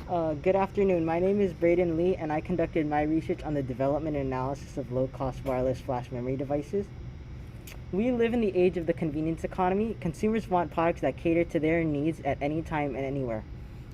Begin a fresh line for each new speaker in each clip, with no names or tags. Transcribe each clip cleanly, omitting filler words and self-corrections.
Good afternoon. My name is Braden Lee, and I conducted my research on the development and analysis of low-cost wireless flash memory devices. We live in the age of the convenience economy. Consumers want products that cater to their needs at any time and anywhere.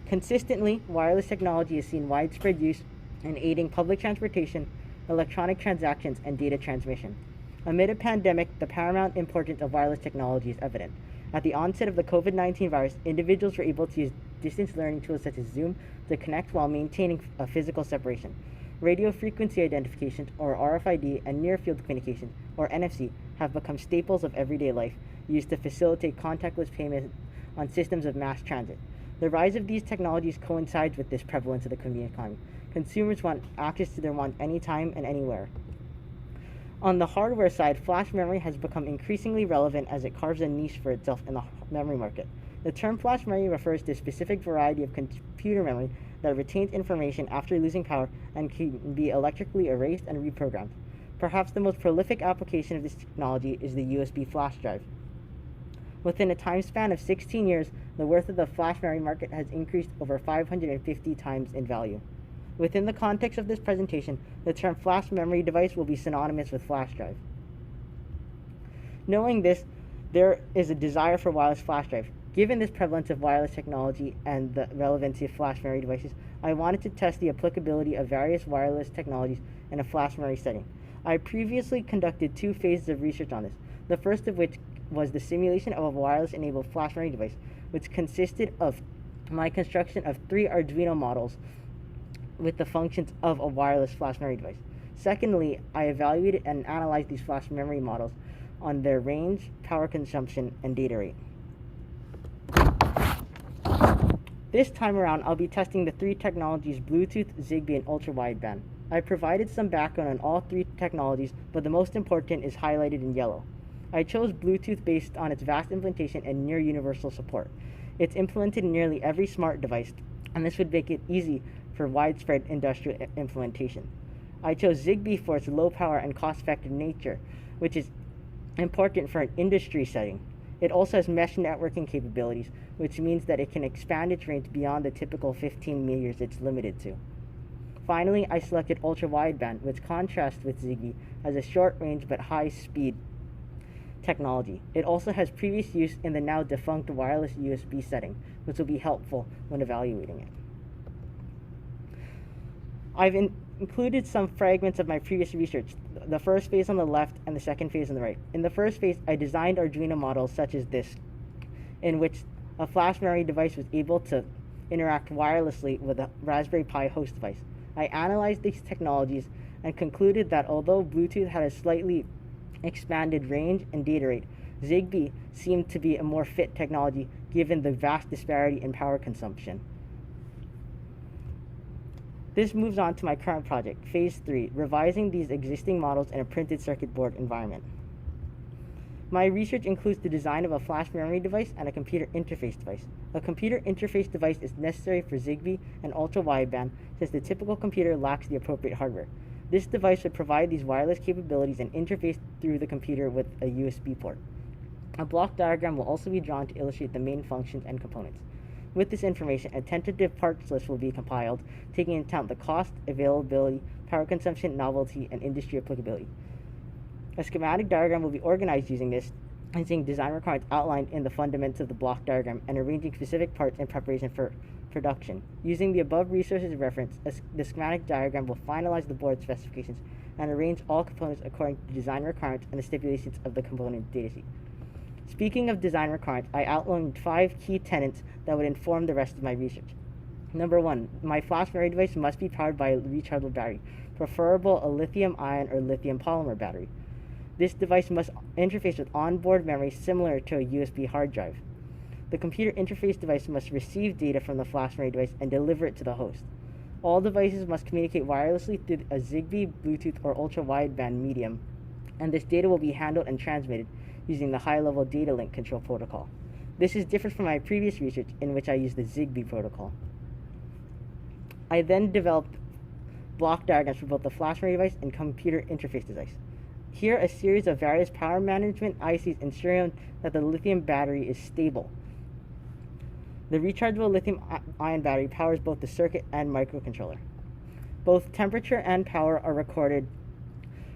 Consistently, wireless technology has seen widespread use in aiding public transportation, electronic transactions, and data transmission. Amid a pandemic, the paramount importance of wireless technology is evident. At the onset of the COVID-19 virus, individuals were able to use distance learning tools such as Zoom to connect while maintaining a physical separation. Radio frequency identification, or RFID, and near field communication, or NFC, have become staples of everyday life, used to facilitate contactless payment on systems of mass transit. The rise of these technologies coincides with this prevalence of the convenience economy. Consumers want access to their wants anytime and anywhere. On the hardware side, flash memory has become increasingly relevant as it carves a niche for itself in the memory market. The term flash memory refers to a specific variety of computer memory that retains information after losing power and can be electrically erased and reprogrammed. Perhaps the most prolific application of this technology is the USB flash drive. Within a time span of 16 years, the worth of the flash memory market has increased over 550 times in value. Within the context of this presentation, the term flash memory device will be synonymous with flash drive. Knowing this, there is a desire for wireless flash drive. Given this prevalence of wireless technology and the relevancy of flash memory devices, I wanted to test the applicability of various wireless technologies in a flash memory setting. I previously conducted two phases of research on this, the first of which was the simulation of a wireless-enabled flash memory device, which consisted of my construction of 3 Arduino models with the functions of a wireless flash memory device. Secondly, I evaluated and analyzed these flash memory models on their range, power consumption, and data rate. This time around, I'll be testing the 3 technologies: Bluetooth, Zigbee, and ultra-wideband. I provided some background on all 3 technologies, but the most important is highlighted in yellow. I chose Bluetooth based on its vast implementation and near universal support. It's implemented in nearly every smart device, and this would make it easy for widespread industrial implementation. I chose Zigbee for its low power and cost-effective nature, which is important for an industry setting. It also has mesh networking capabilities, which means that it can expand its range beyond the typical 15 meters it's limited to. Finally, I selected ultra-wideband, which contrasts with Zigbee as a short-range but high-speed technology. It also has previous use in the now defunct wireless USB setting, which will be helpful when evaluating it. I've included some fragments of my previous research, the first phase on the left and the second phase on the right. In the first phase, I designed Arduino models such as this, in which a flash memory device was able to interact wirelessly with a Raspberry Pi host device. I analyzed these technologies and concluded that although Bluetooth had a slightly expanded range and data rate, Zigbee seemed to be a more fit technology given the vast disparity in power consumption. This moves on to my current project, Phase 3, revising these existing models in a printed circuit board environment. My research includes the design of a flash memory device and a computer interface device. A computer interface device is necessary for Zigbee and ultra-wideband since the typical computer lacks the appropriate hardware. This device would provide these wireless capabilities and interface through the computer with a USB port. A block diagram will also be drawn to illustrate the main functions and components. With this information, a tentative parts list will be compiled, taking into account the cost, availability, power consumption, novelty, and industry applicability. A schematic diagram will be organized using this, using design requirements outlined in the fundamentals of the block diagram and arranging specific parts in preparation for production. Using the above resources as reference, the schematic diagram will finalize the board specifications and arrange all components according to design requirements and the stipulations of the component datasheet. Speaking of design requirements, I outlined 5 key tenets that would inform the rest of my research. Number 1, my flash memory device must be powered by a rechargeable battery, preferable a lithium-ion or lithium polymer battery. This device must interface with onboard memory similar to a USB hard drive. The computer interface device must receive data from the flash memory device and deliver it to the host. All devices must communicate wirelessly through a Zigbee, Bluetooth, or ultra-wideband medium, and this data will be handled and transmitted using the high-level data link control protocol. This is different from my previous research in which I used the Zigbee protocol. I then developed block diagrams for both the flash memory device and computer interface device. Here, a series of various power management ICs ensure that the lithium battery is stable. The rechargeable lithium-ion battery powers both the circuit and microcontroller. Both temperature and power are recorded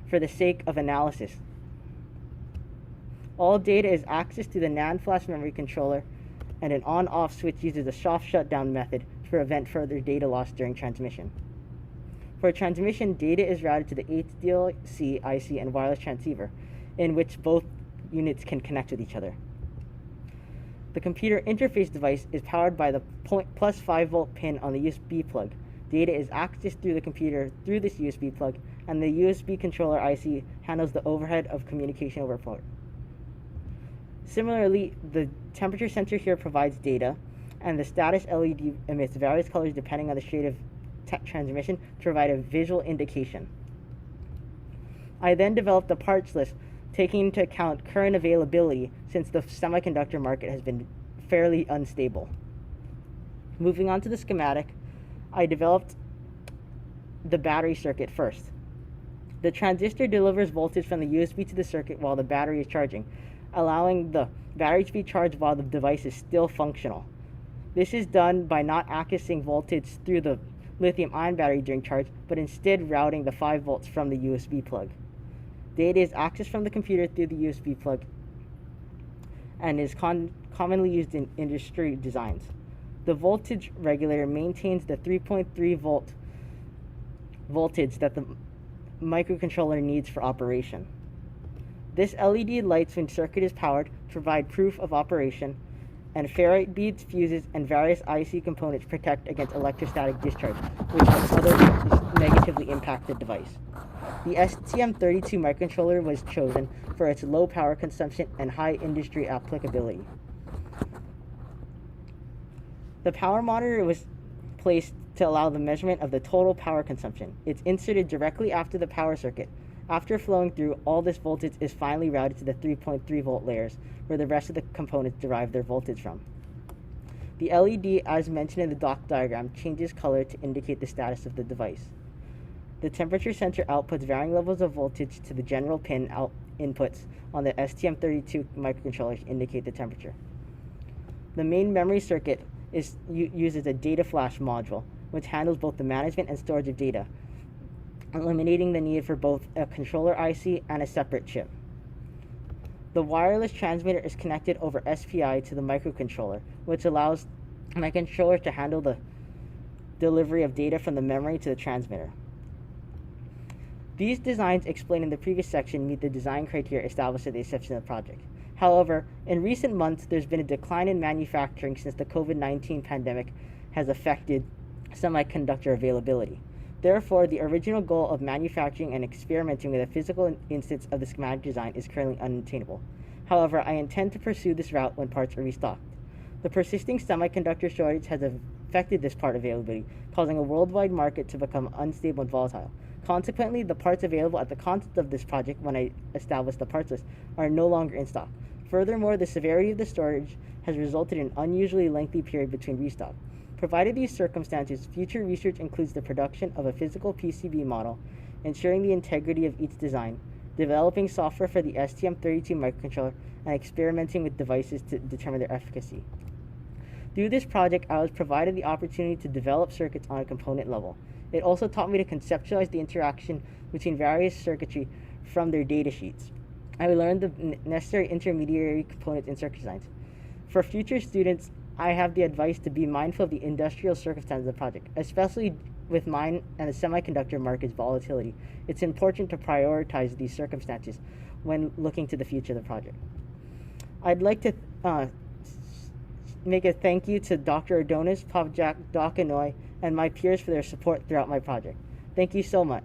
for the sake of analysis. All data is accessed through the NAND flash memory controller, and an on-off switch uses a soft shutdown method to prevent further data loss during transmission. For transmission, data is routed to the HDLC IC and wireless transceiver, in which both units can connect with each other. The computer interface device is powered by the plus 5 volt pin on the USB plug. Data is accessed through the computer through this USB plug, and the USB controller IC handles the overhead of communication over port. Similarly, the temperature sensor here provides data, and the status LED emits various colors depending on the state of transmission to provide a visual indication. I then developed a parts list taking into account current availability, since the semiconductor market has been fairly unstable. Moving on to the schematic, I developed the battery circuit first. The transistor delivers voltage from the USB to the circuit while the battery is charging, allowing the battery to be charged while the device is still functional. This is done by not accessing voltage through the lithium-ion battery during charge, but instead routing the 5 volts from the USB plug. Data is accessed from the computer through the USB plug and is commonly used in industry designs. The voltage regulator maintains the 3.3 volt voltage that the microcontroller needs for operation. This LED lights when circuit is powered provide proof of operation, and ferrite beads, fuses, and various IC components protect against electrostatic discharge, which can otherwise negatively impact the device. The STM32 microcontroller was chosen for its low power consumption and high industry applicability. The power monitor was placed to allow the measurement of the total power consumption. It's inserted directly after the power circuit. After flowing through, all this voltage is finally routed to the 3.3 volt layers, where the rest of the components derive their voltage from. The LED, as mentioned in the block diagram, changes color to indicate the status of the device. The temperature sensor outputs varying levels of voltage to the general pin inputs on the STM32 microcontroller to indicate the temperature. The main memory circuit uses a data flash module, which handles both the management and storage of data, eliminating the need for both a controller IC and a separate chip. The wireless transmitter is connected over SPI to the microcontroller, which allows the microcontroller to handle the delivery of data from the memory to the transmitter. These designs explained in the previous section meet the design criteria established at the inception of the project. However, in recent months, there's been a decline in manufacturing since the COVID-19 pandemic has affected semiconductor availability. Therefore, the original goal of manufacturing and experimenting with a physical instance of the schematic design is currently unattainable. However, I intend to pursue this route when parts are restocked. The persisting semiconductor shortage has affected this part availability, causing a worldwide market to become unstable and volatile. Consequently, the parts available at the concept of this project when I established the parts list are no longer in stock. Furthermore, the severity of the shortage has resulted in an unusually lengthy period between restock. Provided these circumstances, future research includes the production of a physical PCB model, ensuring the integrity of each design, developing software for the STM32 microcontroller, and experimenting with devices to determine their efficacy. Through this project, I was provided the opportunity to develop circuits on a component level. It also taught me to conceptualize the interaction between various circuitry from their data sheets. I learned the necessary intermediary components in circuit designs. For future students, I have the advice to be mindful of the industrial circumstances of the project, especially with mine and the semiconductor market's volatility. It's important to prioritize these circumstances when looking to the future of the project. I'd like to make a thank you to Dr. Adonis, Pavjak, Doc Anoy, and my peers for their support throughout my project. Thank you so much.